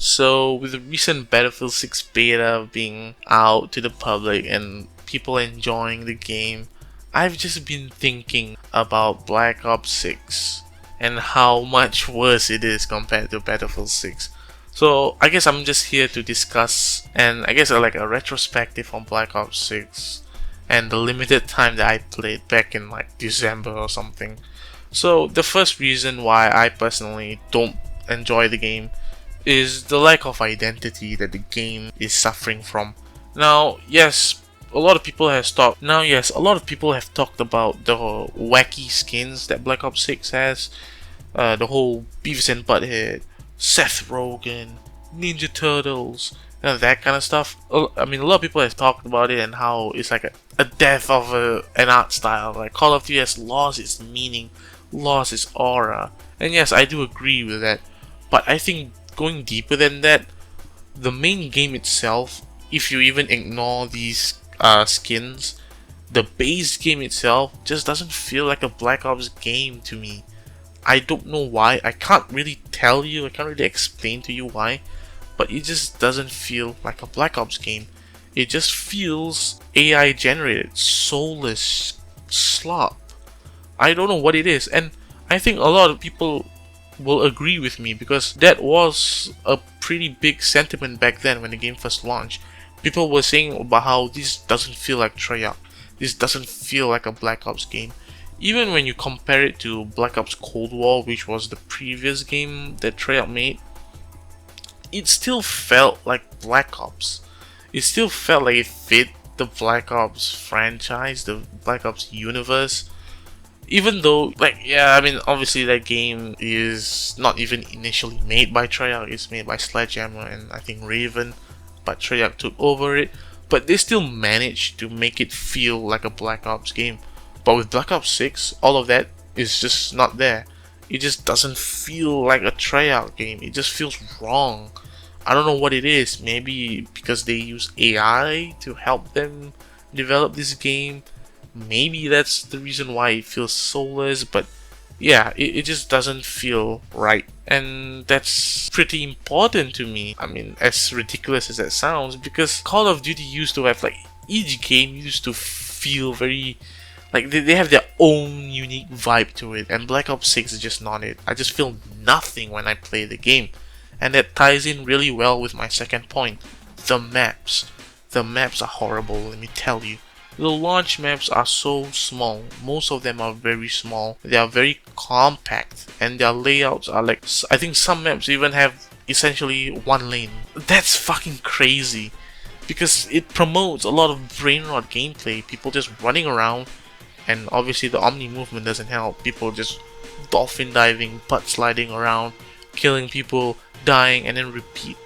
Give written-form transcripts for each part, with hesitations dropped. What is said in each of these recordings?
So with the recent Battlefield 6 beta being out to the public and people enjoying the game, I've just been thinking about Black Ops 6 and how much worse it is compared to Battlefield 6. So I guess I'm just here to discuss and I guess like a retrospective on Black Ops 6 and the limited time that I played back in like December or something. So the first reason why I personally don't enjoy the game is the lack of identity that the game is suffering from. Now, yes, a lot of people have talked. A lot of people have talked about the wacky skins that Black Ops 6 has, the whole Beavis and Butthead, Seth Rogen, Ninja Turtles, that kind of stuff. I mean, a lot of people have talked about it and how it's like a death of an art style. Like Call of Duty has lost its meaning, lost its aura, and yes, I do agree with that. But I think going deeper than that, the main game itself, if you even ignore these skins, the base game itself just doesn't feel like a Black Ops game to me. I don't know why. I can't really tell you, I can't really explain to you why, but it just doesn't feel like a Black Ops game. It just feels AI generated, soulless slop. I don't know what it is, and I think a lot of people will agree with me because that was a pretty big sentiment back then when the game first launched. People were saying about how this doesn't feel like Treyarch, this doesn't feel like a Black Ops game. Even when you compare it to Black Ops Cold War, which was the previous game that Treyarch made, it still felt like Black Ops. It still felt like it fit the Black Ops franchise, the Black Ops universe. Even though, I mean, obviously that game is not even initially made by Treyarch, it's made by Sledgehammer and I think Raven, but Treyarch took over it. But they still managed to make it feel like a Black Ops game. But with Black Ops 6, all of that is just not there. It just doesn't feel like a Treyarch game, it just feels wrong. I don't know what it is, maybe because they use AI to help them develop this game. Maybe that's the reason why it feels soulless, but yeah, it just doesn't feel right. And that's pretty important to me. I mean, as ridiculous as that sounds, because Call of Duty used to have, like, each game used to feel very, like, they have their own unique vibe to it, and Black Ops 6 is just not it. I just feel nothing when I play the game. And that ties in really well with my second point, the maps. The maps are horrible, let me tell you. The launch maps are so small, most of them are very small, they are very compact, and their layouts are like, I think some maps even have essentially one lane. That's fucking crazy, because it promotes a lot of brain rot gameplay, people just running around, and obviously the Omni movement doesn't help, people just dolphin diving, butt sliding around, killing people, dying, and then repeat.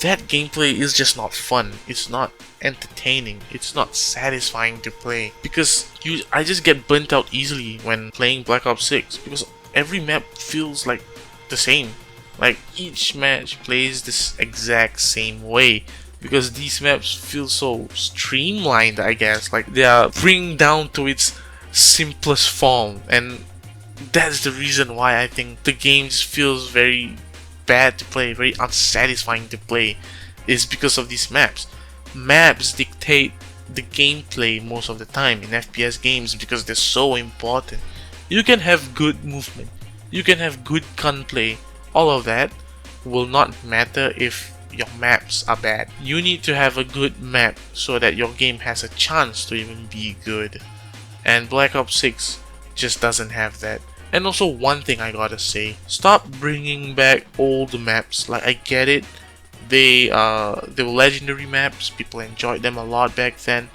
That gameplay is just not fun, it's not entertaining, it's not satisfying to play, because I just get burnt out easily when playing Black Ops 6 because every map feels like the same. Like each match plays this exact same way because these maps feel so streamlined, I guess, like they are bring down to its simplest form, and that's the reason why I think the game just feels very bad to play, very unsatisfying to play, is because of these maps. Maps dictate the gameplay most of the time in FPS games because they're so important. You can have good movement, you can have good gunplay, all of that will not matter if your maps are bad. You need to have a good map so that your game has a chance to even be good. And Black Ops 6 just doesn't have that. And also one thing I gotta say, stop bringing back old maps. Like, I get it, they were legendary maps, people enjoyed them a lot back then,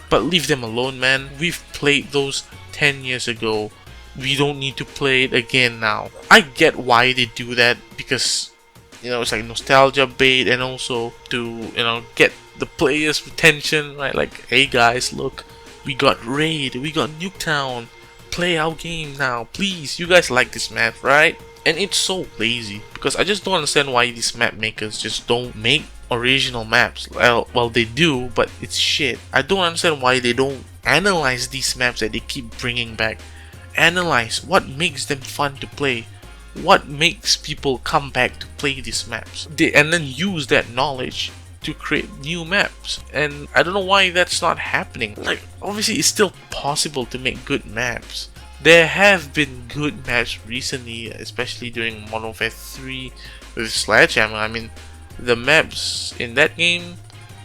but leave them alone, man. We've played those 10 years ago, we don't need to play it again now. I get why they do that, because it's like nostalgia bait, and also to get the players' attention, right? Like, hey guys, look, we got Raid, we got Nuketown, play our game now, please, you guys like this map, right? And it's so lazy, because I just don't understand why these map makers just don't make original maps. Well, they do, but it's shit. I don't understand why they don't analyze these maps that they keep bringing back. Analyze what makes them fun to play, what makes people come back to play these maps? And then use that knowledge to create new maps. And I don't know why that's not happening. Like, obviously it's still possible to make good maps. There have been good maps recently, especially during Modern Warfare 3 with Sledgehammer. I mean, the maps in that game,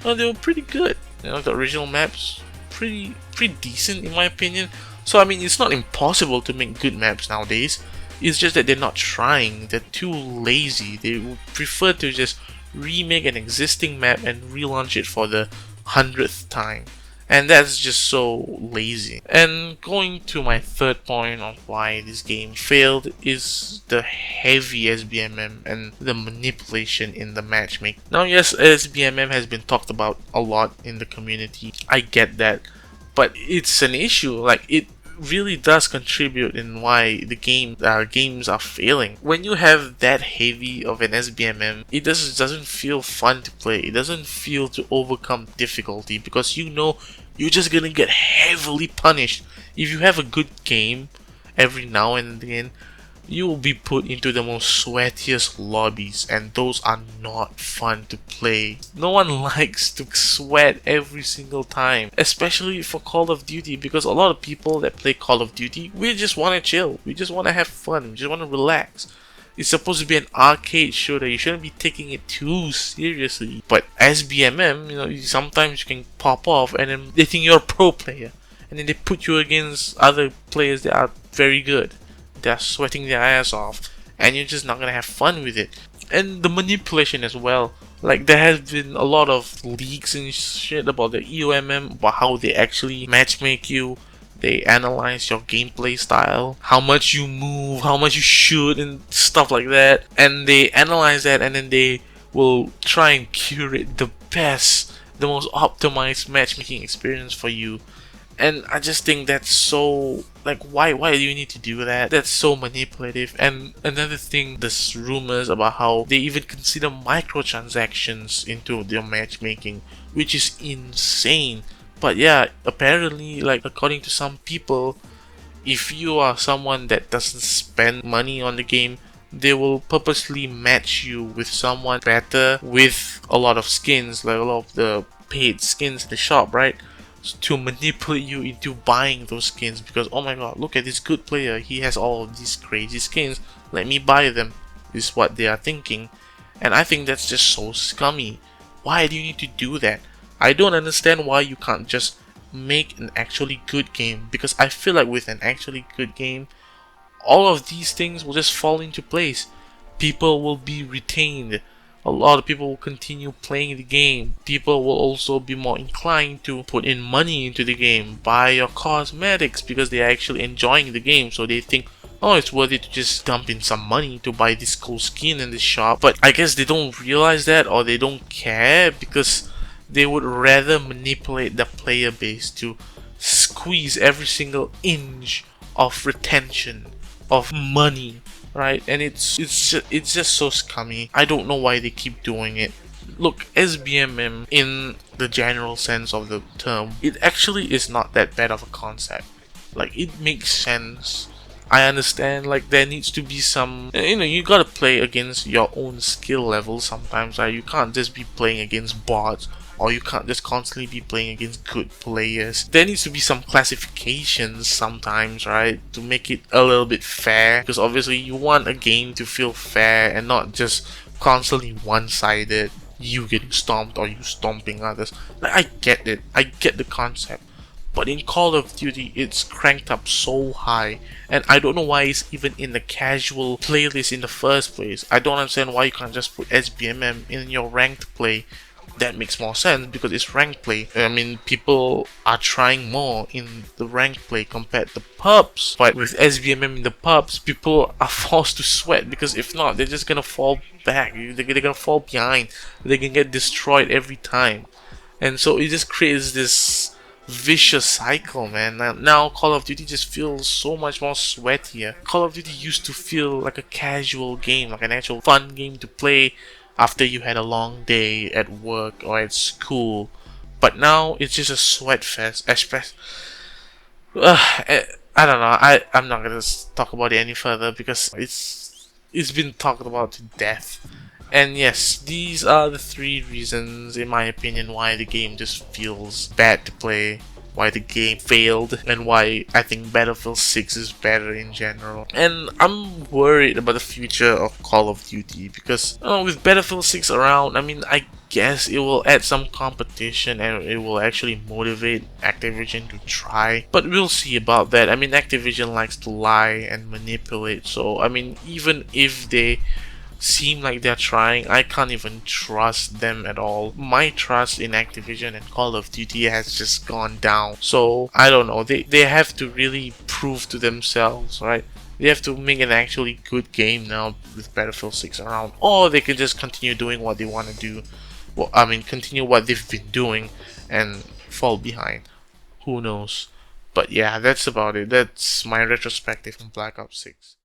well, they were pretty good. You know, the original maps, pretty decent in my opinion. So I mean, it's not impossible to make good maps nowadays. It's just that they're not trying. They're too lazy. They would prefer to just remake an existing map and relaunch it for the 100th time. And that's just so lazy. And going to my third point of why this game failed is the heavy SBMM and the manipulation in the matchmaking. Now yes, SBMM has been talked about a lot in the community. I get that. But it's an issue. Like, it really does contribute in why the games are failing. When you have that heavy of an SBMM, it doesn't feel fun to play. It doesn't feel to overcome difficulty because you know you're just gonna get heavily punished. If you have a good game every now and then, you will be put into the most sweatiest lobbies, and those are not fun to play. No one likes to sweat every single time, especially for Call of Duty, because a lot of people that play Call of Duty, we just want to chill, we just want to have fun, we just want to relax. It's supposed to be an arcade shooter, you shouldn't be taking it too seriously. But SBMM, you know, sometimes you can pop off and then they think you're a pro player, and then they put you against other players that are very good. They're sweating their ass off, and you're just not gonna have fun with it. And the manipulation as well. Like, there has been a lot of leaks and shit about the EOMM, about how they actually matchmake you. They analyze your gameplay style, how much you move, how much you shoot, and stuff like that. And they analyze that, and then they will try and curate the best, the most optimized matchmaking experience for you. And I just think that's so, like, why do you need to do that? That's so manipulative. And another thing, there's rumors about how they even consider microtransactions into their matchmaking, which is insane. But yeah, apparently, like, according to some people, if you are someone that doesn't spend money on the game, they will purposely match you with someone better with a lot of skins, like a lot of the paid skins in the shop, right? To manipulate you into buying those skins, because oh my god, look at this good player, he has all of these crazy skins, let me buy them, is what they are thinking. And I think that's just so scummy. Why do you need to do that? I don't understand why you can't just make an actually good game, because I feel like with an actually good game, all of these things will just fall into place. People will be retained. A lot of people will continue playing the game. People will also be more inclined to put in money into the game, buy your cosmetics because they are actually enjoying the game. So they think, oh, it's worth it to just dump in some money to buy this cool skin in the shop. But I guess they don't realize that, or they don't care, because they would rather manipulate the player base to squeeze every single inch of retention, of money. Right, and it's just so scummy. I don't know why they keep doing it. Look, SBMM, in the general sense of the term, it actually is not that bad of a concept. Like, it makes sense. I understand, like, there needs to be some, you know, you gotta play against your own skill level sometimes, right? You can't just be playing against bots, or you can't just constantly be playing against good players. There needs to be some classifications sometimes, right? To make it a little bit fair, because obviously you want a game to feel fair and not just constantly one-sided, you getting stomped or you stomping others. Like, I get it, I get the concept. But in Call of Duty, it's cranked up so high, and I don't know why it's even in the casual playlist in the first place. I don't understand why you can't just put SBMM in your ranked play. That makes more sense because it's ranked play. I mean, people are trying more in the ranked play compared to pubs. But with SBMM in the pubs, people are forced to sweat, because if not, they're just gonna fall back. They're gonna fall behind. They can get destroyed every time. And so it just creates this vicious cycle, man. Now Call of Duty just feels so much more sweatier. Call of Duty used to feel like a casual game, like an actual fun game to play after you had a long day at work or at school. But now it's just a sweat fest. I don't know. I'm not gonna talk about it any further because it's been talked about to death. And yes, these are the three reasons, in my opinion, why the game just feels bad to play, why the game failed, and why I think Battlefield 6 is better in general. And I'm worried about the future of Call of Duty because with Battlefield 6 around, I mean, I guess it will add some competition and it will actually motivate Activision to try. But we'll see about that. I mean, Activision likes to lie and manipulate, so I mean, even if they seem like they're trying, I can't even trust them at all. My trust in Activision and Call of Duty has just gone down. So I don't know. They have to really prove to themselves, right? They have to make an actually good game now with Battlefield 6 around, or they can just continue doing what they want to do. Well, I mean, continue what they've been doing and fall behind. Who knows? But yeah, that's about it. That's my retrospective on Black Ops 6.